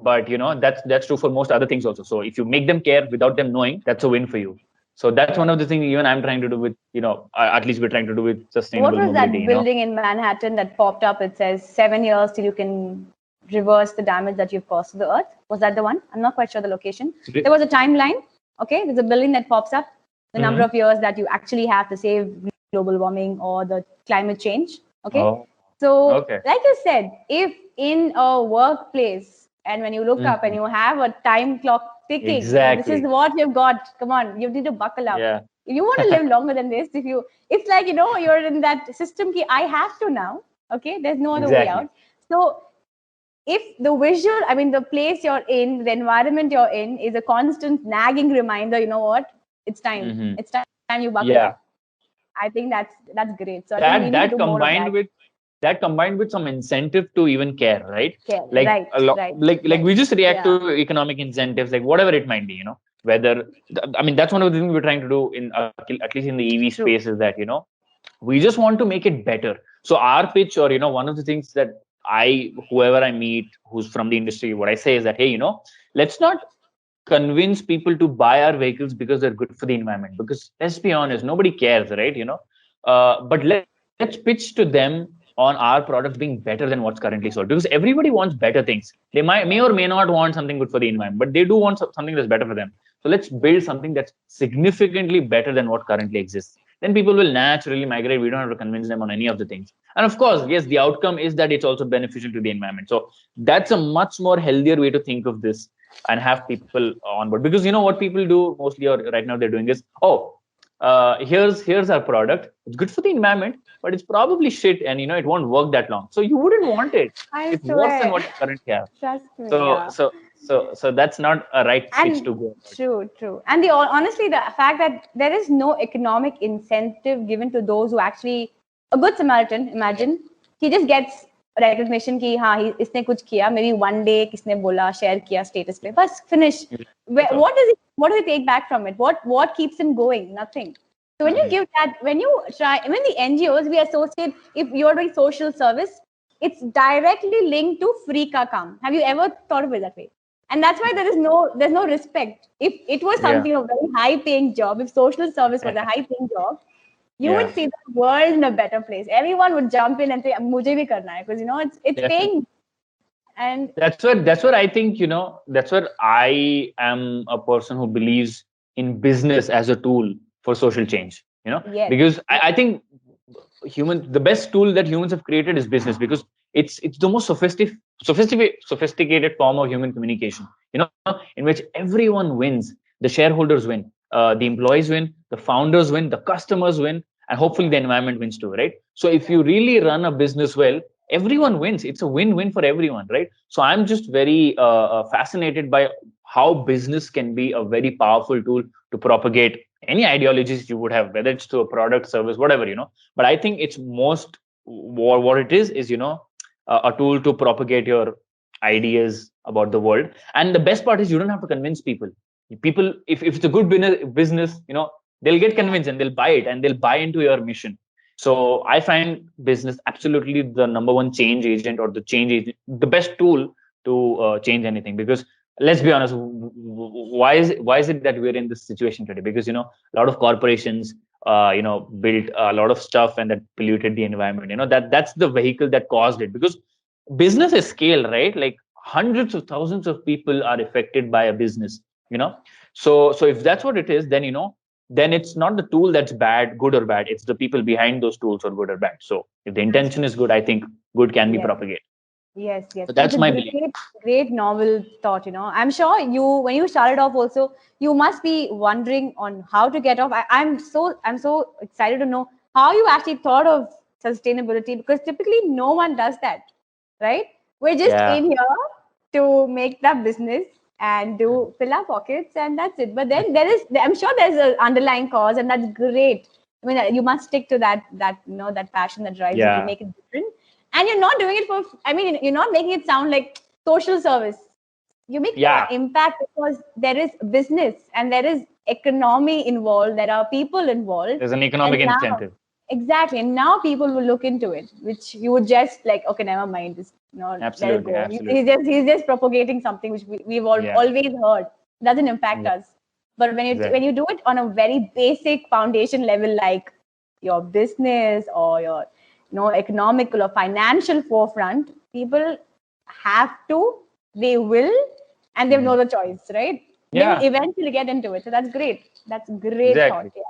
that's true for most other things also. So if you make them care without them knowing, that's a win for you. So that's one of the things even I'm trying to do with, at least we're trying to do with sustainable mobility. What was that building in Manhattan that popped up? It says 7 years till you can reverse the damage that you've caused to the earth. Was that the one? I'm not quite sure the location. There was a timeline. Okay, there's a building that pops up, the number of years that you actually have to save global warming or the climate change. Okay. Oh. So, like you said, if in a workplace and when you look up and you have a time clock ticking, exactly. This is what you've got. Come on, you need to buckle up. Yeah. If you want to live longer than this, it's like, you're in that system ki, I have to now. Okay, there's no other way out. So, if the the place you're in, the environment you're in is a constant nagging reminder, you know what? It's time. It's time you buckle up. I think that's great. So I think we need to do more of that. That combined with some incentive to even care, right? Like like we just react to economic incentives, like whatever it might be, whether, that's one of the things we're trying to do in at least in the EV space, is that, we just want to make it better. So our pitch, or, one of the things that whoever I meet who's from the industry, what I say is that, hey, let's not convince people to buy our vehicles because they're good for the environment, because let's be honest, nobody cares, right? But let's pitch to them on our products being better than what's currently sold, because everybody wants better things. They may or may not want something good for the environment, but they do want something that's better for them. So let's build something that's significantly better than what currently exists. Then people will naturally migrate. We don't have to convince them on any of the things. And of course, yes, the outcome is that it's also beneficial to the environment. So that's a much more healthier way to think of this and have people on board. Because what people do mostly, or right now they're doing is, here's our product. It's good for the environment, but it's probably shit, and it won't work that long. So you wouldn't want it. It's worse than what you currently have. So that's not a right pitch to go. True. And honestly, the fact that there is no economic incentive given to those who actually, a good Samaritan, imagine, he just gets recognition ki isne kuch kiya, maybe one day kisne bola, share kiya status pe, bas finish. What does he take back from it? What keeps him going? Nothing. So when you give that, when the NGOs we associate, if you're doing social service, it's directly linked to free ka kaam. Have you ever thought of it that way? And that's why there's no respect. If it was something a very high paying job, if social service was a high paying job, you would see the world in a better place. Everyone would jump in and say, "Mujhe bhi karna hai," because it's paying. And that's what I think. That's what I am a person who believes in business as a tool for social change. Because I think the best tool that humans have created is business, because it's the most sophisticated form of human communication. In which everyone wins. The shareholders win, the employees win, the founders win, the customers win, and hopefully the environment wins too, right? So if you really run a business well, everyone wins. It's a win-win for everyone, right? So I'm just very fascinated by how business can be a very powerful tool to propagate any ideologies you would have, whether it's to a product, service, whatever, but I think it's most what it is a tool to propagate your ideas about the world. And the best part is you don't have to convince people. If it's a good business, they'll get convinced and they'll buy it and they'll buy into your mission. So I find business absolutely the number one change agent, or the change agent, the best tool to change anything. Because let's be honest, why is it that we're in this situation today? Because a lot of corporations built a lot of stuff and that polluted the environment. That's the vehicle that caused it. Because business is scale, right? Like hundreds of thousands of people are affected by a business. So if that's what it is, then it's not the tool that's bad, good or bad. It's the people behind those tools are good or bad. So if the intention is good, I think good can be Yes. propagated. Yes, yes. So It's that's a my belief. great novel thought, I'm sure when you started off also, you must be wondering on how to get off. I'm so excited to know how you actually thought of sustainability, because typically no one does that, right? We're just Yeah. in here to make that business and do fill our pockets, and that's it. But then I'm sure there's an underlying cause, and that's great. I mean, you must stick to that passion that drives you to Yeah. make it different. And you're not doing it for, I mean, you're not making it sound like social service. You're making Yeah. an impact because there is business and there is economy involved. There are people involved. There's an And economic now, incentive. exactly. And now people will look into it, which you would just like, okay, never mind. Just, let it Absolutely. go. He's Absolutely. just propagating something which we've Yeah. always heard. Doesn't impact Yeah. us. But when Exactly. you do it on a very basic foundation level, like your business or your economical or financial forefront, people have to, they will, and they have Mhm. no other choice, right? They will Yeah. eventually get into it. So that's great. That's great thought. Exactly.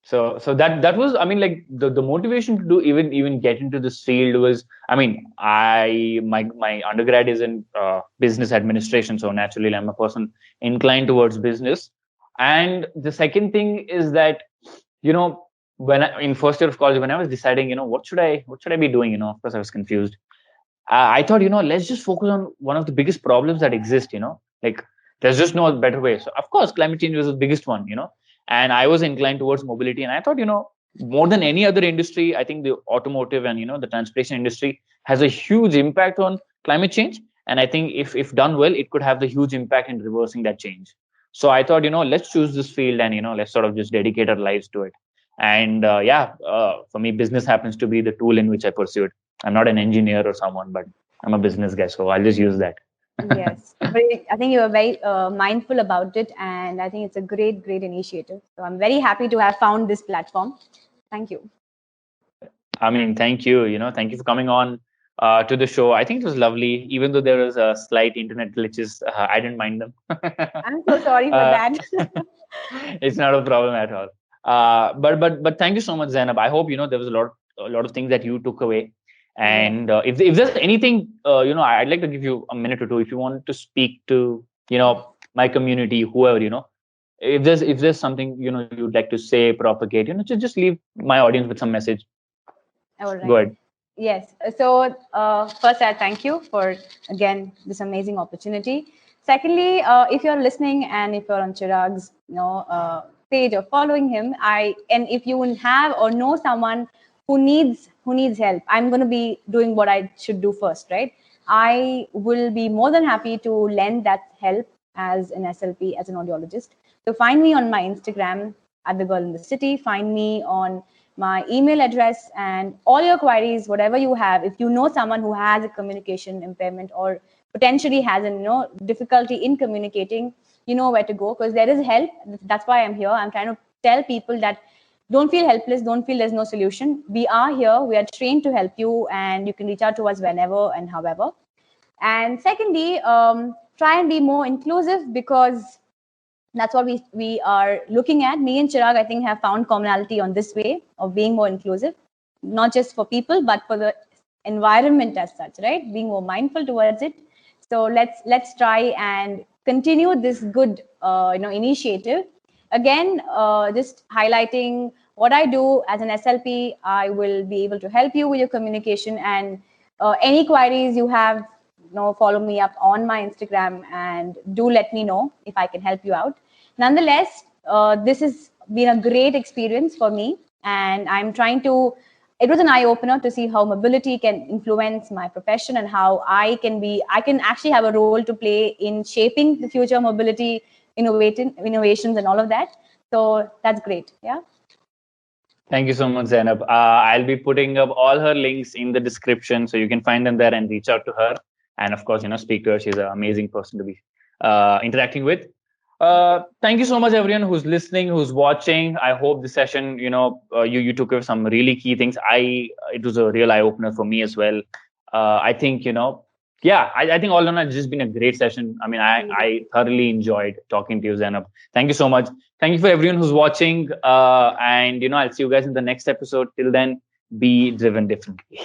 So that was, I mean, like the motivation to do even get into this field was, I mean, my undergrad is in business administration, so naturally I'm a person inclined towards business. And the second thing is that, when in first year of college, when I was deciding, what should I be doing, of course I was confused. I thought, let's just focus on one of the biggest problems that exist, like there's just no better way. So of course, climate change was the biggest one, and I was inclined towards mobility. And I thought, more than any other industry, I think the automotive and, the transportation industry has a huge impact on climate change. And I think if done well, it could have the huge impact in reversing that change. So I thought, let's choose this field and, let's sort of just dedicate our lives to it. And for me, business happens to be the tool in which I pursue it. I'm not an engineer or someone, but I'm a business guy, so I'll just use that. Yes, but I think you are very mindful about it, and I think it's a great initiative. So I'm very happy to have found this platform. Thank you. I mean, thank you. Thank you for coming on to the show. I think it was lovely, even though there was a slight internet glitches. I didn't mind them. I'm so sorry for uh, that. it's not a problem at all. But thank you so much, Zainab. I hope there was a lot of things that you took away. Yes. And if there's anything, I'd like to give you a minute or two if you want to speak to my community, whoever, if there's something you'd like to say, propagate, just leave my audience with some message. All Go right. ahead. Yes. So first, I thank you for again this amazing opportunity. Secondly, if you're listening and if you're on Chirag's page or following him, and if you have or know someone who needs help, I'm going to be doing what I should do first, right? I will be more than happy to lend that help as an SLP, as an audiologist. So find me on my Instagram at the girl in the city. Find me on my email address, and all your queries, whatever you have. If you know someone who has a communication impairment or potentially has a difficulty in communicating, you know where to go, because there is help. That's why I'm here. I'm trying to tell people that don't feel helpless, don't feel there's no solution. We are here, we are trained to help you, and you can reach out to us whenever and however. And secondly, try and be more inclusive, because that's what we are looking at. Me and Chirag, I think, have found commonality on this way of being more inclusive, not just for people, but for the environment as such, right? Being more mindful towards it. So let's try and continue this good initiative. Again, just highlighting what I do as an SLP. I will be able to help you with your communication, and any queries you have, follow me up on my Instagram and do let me know if I can help you out. Nonetheless, this has been a great experience for me, and I'm trying to. It was an eye opener to see how mobility can influence my profession and how I can actually have a role to play in shaping the future mobility innovations and all of that. So that's great. Yeah. Thank you so much, Zainab. I'll be putting up all her links in the description, so you can find them there and reach out to her. And of course, speak to her. She's an amazing person to be interacting with. Thank you so much, everyone who's listening, who's watching. I hope this session, you took away some really key things. It was a real eye opener for me as well. I think I think all in all, it's just been a great session. I mean, I thoroughly enjoyed talking to you, Zainab. Thank you so much. Thank you for everyone who's watching. And I'll see you guys in the next episode. Till then, be driven differently.